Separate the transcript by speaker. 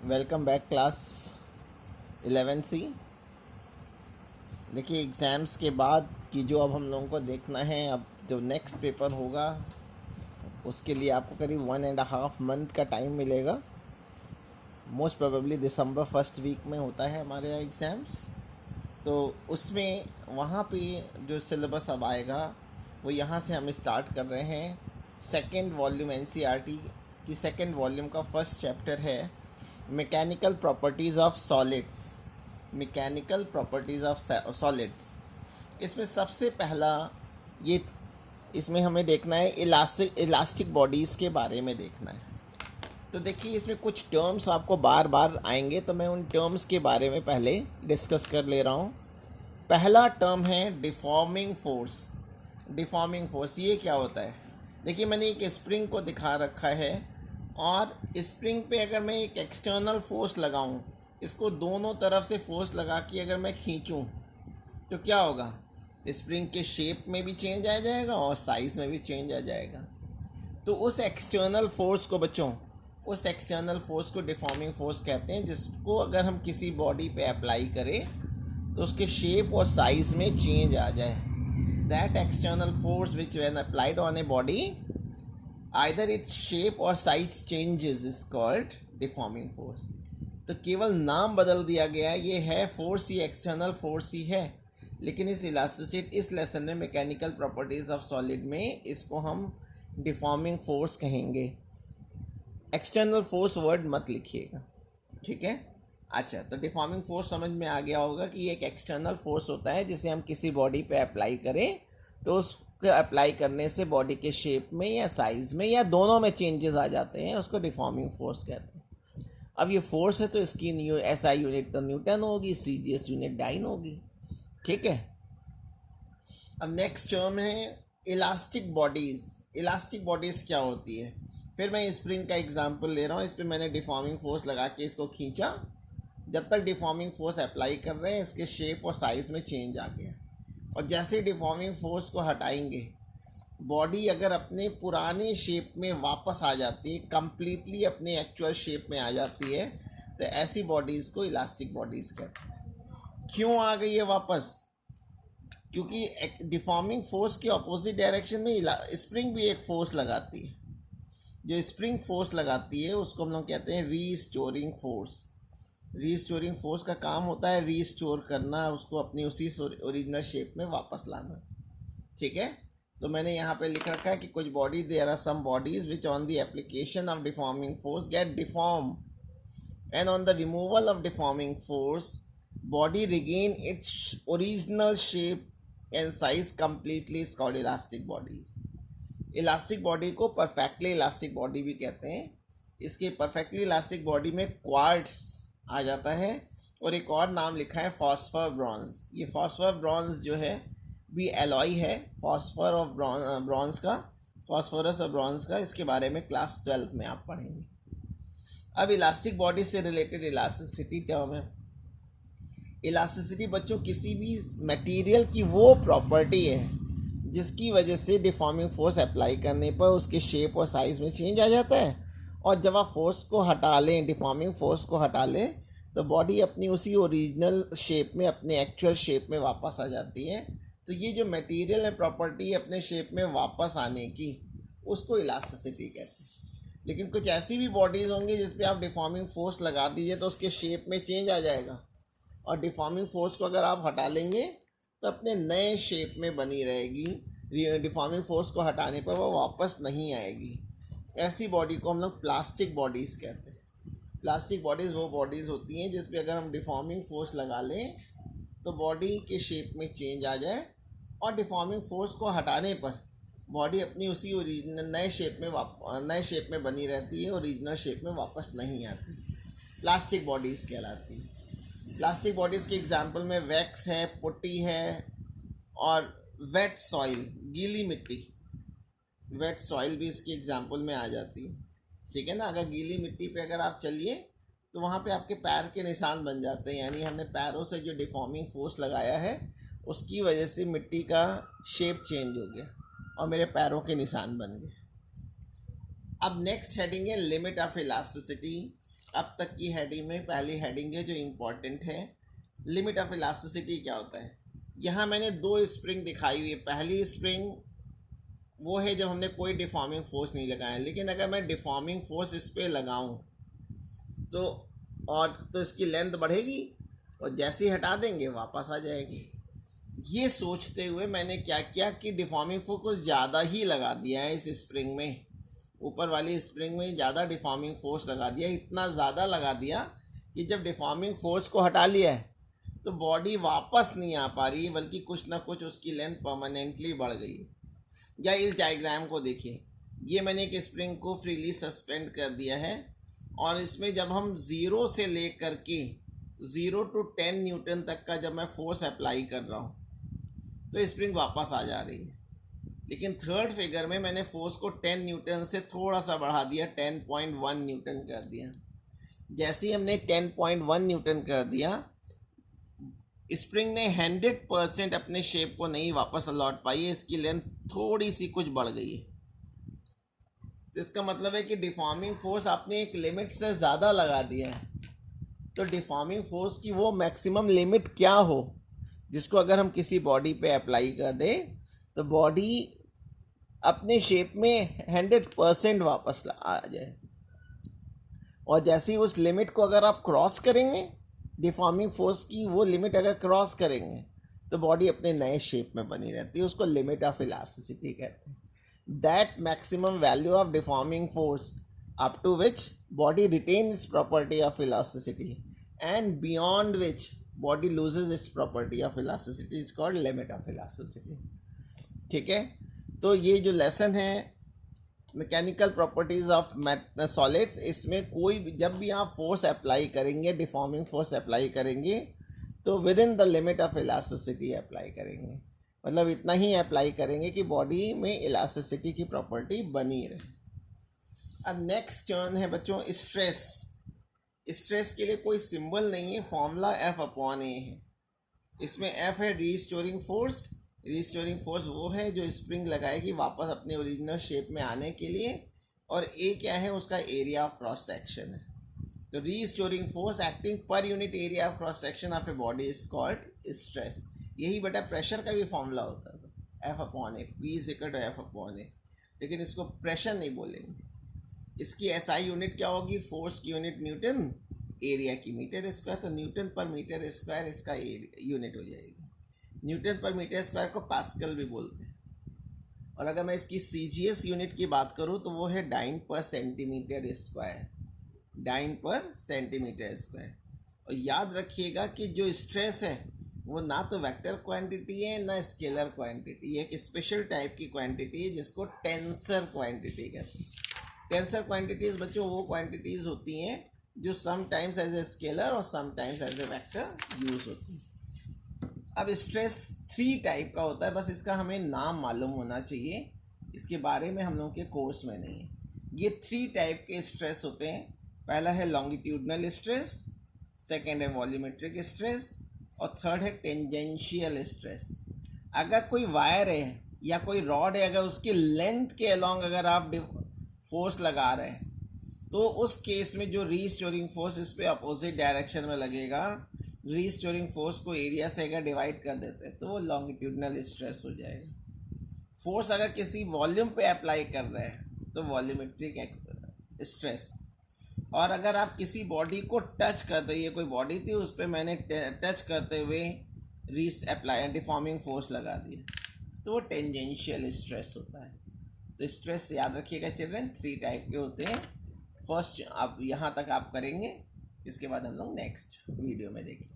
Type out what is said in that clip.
Speaker 1: Welcome back class 11C। देखिए exams के बाद की जो अब हम लोगों को देखना है, अब जो नेक्स्ट पेपर होगा उसके लिए आपको करीब 1.5 मंथ का टाइम मिलेगा। मोस्ट प्रोबेबली दिसंबर फर्स्ट वीक में होता है हमारे यहाँ एग्ज़ाम्स। तो उसमें वहाँ पे जो सिलेबस अब आएगा वो यहाँ से हम स्टार्ट कर रहे हैं। सेकेंड वॉल्यूम NCERT की सेकेंड वॉल्यूम का फर्स्ट चैप्टर है mechanical properties of solids. Mechanical properties of solids, इसमें सबसे पहला ये इसमें हमें देखना है इलास्टिक बॉडीज़ के बारे में देखना है। तो देखिए इसमें कुछ टर्म्स आपको बार बार आएंगे, तो मैं उन टर्म्स के बारे में पहले डिस्कस कर ले रहा हूँ। पहला टर्म है डिफॉर्मिंग फोर्स। डिफॉर्मिंग फोर्स ये क्या होता है? देखिए मैंने एक स्प्रिंग को दिखा रखा है और स्प्रिंग पे अगर मैं एक एक्सटर्नल फोर्स लगाऊं, इसको दोनों तरफ से फोर्स लगा के अगर मैं खींचूं तो क्या होगा? स्प्रिंग के शेप में भी चेंज आ जाएगा और साइज़ में भी चेंज आ जाएगा। तो उस एक्सटर्नल फोर्स को बच्चों, उस एक्सटर्नल फोर्स को डिफॉर्मिंग फोर्स कहते हैं, जिसको अगर हम किसी बॉडी पे अप्लाई करें तो उसके शेप और साइज़ में चेंज आ जाए। That external force which when applied on a body either its shape or size changes is called deforming force। तो केवल नाम बदल दिया गया है, ये है फोर्स, ये एक्सटर्नल फोर्स ही है, लेकिन इस लेसन में मैकेनिकल प्रॉपर्टीज ऑफ सॉलिड में इसको हम डिफॉर्मिंग फोर्स कहेंगे। एक्सटर्नल फोर्स वर्ड मत लिखिएगा, ठीक है? अच्छा, तो डिफॉर्मिंग फोर्स समझ में आ गया होगा कि ये एक एक्सटर्नल फोर्स होता है जिसे हम किसी बॉडी पे अप्लाई करें तो उसको अप्लाई करने से बॉडी के शेप में या साइज़ में या दोनों में चेंजेस आ जाते हैं, उसको डिफॉर्मिंग फोर्स कहते हैं। अब ये फोर्स है तो इसकी SI यूनिट तो न्यूटन होगी, CGS यूनिट डाइन होगी, ठीक है? अब नेक्स्ट टर्म है इलास्टिक बॉडीज़। इलास्टिक बॉडीज़ क्या होती है? फिर मैं स्प्रिंग का एग्जांपल ले रहा हूँ। इस पर मैंने डिफॉर्मिंग फोर्स लगा के इसको खींचा, जब तक डिफॉर्मिंग फोर्स अप्लाई कर रहे हैं इसके शेप और साइज़ में चेंज आ गया, और जैसे डिफॉर्मिंग फोर्स को हटाएंगे बॉडी अगर अपने पुराने शेप में वापस आ जाती है, कम्प्लीटली अपने एक्चुअल शेप में आ जाती है, तो ऐसी बॉडीज़ को इलास्टिक बॉडीज़ कहते हैं। क्यों आ गई है वापस? क्योंकि डिफॉर्मिंग फोर्स के ऑपोजिट डायरेक्शन में स्प्रिंग भी एक फोर्स लगाती है। जो स्प्रिंग फोर्स लगाती है उसको हम लोग कहते हैं रीस्टोरिंग फोर्स। रीस्टोरिंग फोर्स का काम होता है रीस्टोर करना, उसको अपनी उसी ओरिजिनल शेप में वापस लाना, ठीक है? तो मैंने यहाँ पे लिख रखा है कि कुछ body, there are some bodies which on the application of deforming force get deform and on the removal of deforming force body regain its original shape and size completely, is called elastic bodies. Elastic body को perfectly elastic body भी कहते हैं। इसके perfectly elastic body में quartz आ जाता है और एक और नाम लिखा है फॉस्फर ब्रॉन्ज। ये फॉस्फर ब्रॉन्ज जो है भी एलॉय है फॉस्फर ऑफ ब्रॉन्ज का, फॉस्फोरस और ब्रॉन्ज का। इसके बारे में क्लास 12 में आप पढ़ेंगे। अब इलास्टिक बॉडी से रिलेटेड इलास्टिसिटी टर्म है। इलास्टिसिटी बच्चों किसी भी मटेरियल की वो प्रॉपर्टी है जिसकी वजह से डिफॉर्मिंग फोर्स अप्लाई करने पर उसके शेप और साइज़ में चेंज आ जाता है, और जब आप फोर्स को हटा लें, डिफॉर्मिंग फोर्स को हटा लें, तो बॉडी अपनी उसी ओरिजिनल शेप में, अपने एक्चुअल शेप में वापस आ जाती है। तो ये जो मटेरियल है प्रॉपर्टी अपने शेप में वापस आने की, उसको इलास्टिसिटी कहते हैं। लेकिन कुछ ऐसी भी बॉडीज़ होंगी जिस पे आप डिफॉर्मिंग फोर्स लगा दीजिए तो उसके शेप में चेंज आ जाएगा, और डिफॉर्मिंग फोर्स को अगर आप हटा लेंगे तो अपने नए शेप में बनी रहेगी। डिफॉर्मिंग फोर्स को हटाने पर वो वापस नहीं आएगी। ऐसी बॉडी को हम लोग प्लास्टिक बॉडीज़ कहते हैं। प्लास्टिक बॉडीज़ वो बॉडीज़ होती हैं जिस पे अगर हम डिफॉर्मिंग फोर्स लगा लें तो बॉडी के शेप में चेंज आ जाए, और डिफॉर्मिंग फोर्स को हटाने पर बॉडी अपनी उसी ओरिजिनल नए शेप में बनी रहती है, ओरिजिनल शेप में वापस नहीं आती। प्लास्टिक बॉडीज़ कहलाती है। प्लास्टिक बॉडीज़ के एग्जाम्पल में वैक्स है, पुट्टी है, और वेट सॉइल, गीली मिट्टी, वेट सॉइल भी इसके एग्जाम्पल में आ जाती है, ठीक है ना? अगर गीली मिट्टी पे अगर आप चलिए तो वहाँ पे आपके पैर के निशान बन जाते हैं, यानी हमने पैरों से जो डिफॉर्मिंग फोर्स लगाया है उसकी वजह से मिट्टी का शेप चेंज हो गया और मेरे पैरों के निशान बन गए। अब नेक्स्ट हेडिंग है लिमिट ऑफ इलास्टिसिटी। अब तक की हेडिंग में पहली हेडिंग है जो इम्पोर्टेंट है, लिमिट ऑफ इलास्टिसिटी क्या होता है। यहाँ मैंने दो स्प्रिंग दिखाई हुई है। पहली स्प्रिंग वो है जब हमने कोई डिफॉर्मिंग फोर्स नहीं लगाया, लेकिन अगर मैं डिफॉर्मिंग फोर्स इस पर लगाऊँ तो इसकी लेंथ बढ़ेगी और जैसे ही हटा देंगे वापस आ जाएगी। ये सोचते हुए मैंने क्या किया कि डिफॉर्मिंग फोर्स को ज़्यादा ही लगा दिया है इस स्प्रिंग में, ऊपर वाली स्प्रिंग में ज़्यादा डिफॉर्मिंग फोर्स लगा दिया। इतना ज़्यादा लगा दिया कि जब डिफॉर्मिंग फोर्स को हटा लिया है तो बॉडी वापस नहीं आ पा रही, बल्कि कुछ ना कुछ उसकी लेंथ परमानेंटली बढ़ गई। या इस डायग्राम को देखिए, ये मैंने एक स्प्रिंग को फ्रीली सस्पेंड कर दिया है और इसमें जब हम 0 से लेकर के 0 to 10 न्यूटन तक का जब मैं फोर्स अप्लाई कर रहा हूँ तो स्प्रिंग वापस आ जा रही है। लेकिन थर्ड फिगर में मैंने फोर्स को 10 न्यूटन से थोड़ा सा बढ़ा दिया, 10.1 न्यूटन कर दिया। जैसे ही हमने 10.1 न्यूटन कर दिया, स्प्रिंग ने 100% अपने शेप को नहीं वापस लौट पाई है, इसकी लेंथ थोड़ी सी कुछ बढ़ गई है। तो इसका मतलब है कि डिफॉर्मिंग फोर्स आपने एक लिमिट से ज़्यादा लगा दिया है। तो डिफॉर्मिंग फोर्स की वो मैक्सिमम लिमिट क्या हो जिसको अगर हम किसी बॉडी पे अप्लाई कर दें तो बॉडी अपने शेप में 100% वापस आ जाए। और जैसे ही उस लिमिट को अगर आप क्रॉस करेंगे, डिफॉर्मिंग फोर्स की वो लिमिट अगर क्रॉस करेंगे तो बॉडी अपने नए शेप में बनी रहती है। उसको लिमिट ऑफ इलास्टिसिटी कहते हैं। That maximum value of deforming force up to which body retain its property of elasticity and beyond which body loses its property of elasticity is called limit of elasticity. ठीक है, तो ये जो lesson है mechanical properties of solids, इसमें कोई भी जब भी आप फोर्स अप्लाई करेंगे, डिफॉर्मिंग फोर्स अप्लाई करेंगे तो with in the limit of elasticity apply करेंगे। मतलब इतना ही अप्लाई करेंगे कि बॉडी में इलास्टिसिटी की प्रॉपर्टी बनी रहे। अब नेक्स्ट टर्न है बच्चों स्ट्रेस। स्ट्रेस के लिए कोई सिंबल नहीं है, फॉर्मूला F/A है। इसमें F है रीस्टोरिंग फोर्स। रीस्टोरिंग फोर्स वो है जो स्प्रिंग लगाएगी वापस अपने ओरिजिनल शेप में आने के लिए, और ए क्या है, उसका एरिया ऑफ क्रॉस सेक्शन है। तो restoring force acting per unit area of cross section of a body is called stress. यही बेटा प्रेशर का भी फॉर्मूला होता है, F/A, P = F/A, लेकिन इसको प्रेशर नहीं बोलेंगे। इसकी SI यूनिट क्या होगी, फोर्स की यूनिट न्यूटन, एरिया की मीटर स्क्वायर, तो न्यूटन पर मीटर स्क्वायर इसका यूनिट हो जाएगी। न्यूटन पर मीटर स्क्वायर को पास्कल भी बोलते हैं। और अगर मैं इसकी CGS यूनिट की बात करूं तो वो है डाइन पर सेंटीमीटर स्क्वायर, डाइन पर सेंटीमीटर स्क्वायर। और याद रखिएगा कि जो स्ट्रेस है वो ना तो वेक्टर क्वांटिटी है ना स्केलर क्वांटिटी, ये एक स्पेशल टाइप की क्वांटिटी है जिसको टेंसर क्वांटिटी कहते हैं। टेंसर क्वांटिटीज बच्चों वो क्वांटिटीज होती हैं जो समटाइम्स एज ए स्केलर और sometimes as a vector use होती हैं। अब स्ट्रेस 3 टाइप का होता है, बस इसका हमें नाम मालूम होना चाहिए, इसके बारे में हम लोगों के कोर्स में नहीं है। ये 3 टाइप के स्ट्रेस होते हैं। पहला है लॉन्गिट्यूडनल स्ट्रेस, सेकेंड है वॉल्यूमेट्रिक स्ट्रेस और थर्ड है टेंजेंशियल स्ट्रेस। अगर कोई वायर है या कोई रॉड है, अगर उसकी लेंथ के अलॉन्ग अगर आप फोर्स लगा रहे हैं तो उस केस में जो रीस्टोरिंग फोर्स इस पे अपोजिट डायरेक्शन में लगेगा, रीस्टोरिंग फोर्स को एरिया से अगर डिवाइड कर देते हैं तो वो लॉन्गिट्यूडनल स्ट्रेस हो जाएगा। फोर्स अगर किसी वॉल्यूम पे अप्लाई कर रहे हैं तो वॉल्यूमेट्रिक स्ट्रेस। और अगर आप किसी बॉडी को टच करते, ये कोई बॉडी थी उस पर मैंने टच करते हुए डिफॉर्मिंग फोर्स लगा दिया तो वो टेंजेंशियल स्ट्रेस होता है। तो स्ट्रेस याद रखिएगा चिल्ड्रन, 3 टाइप के होते हैं। फर्स्ट आप यहाँ तक आप करेंगे, इसके बाद हम लोग नेक्स्ट वीडियो में देखेंगे।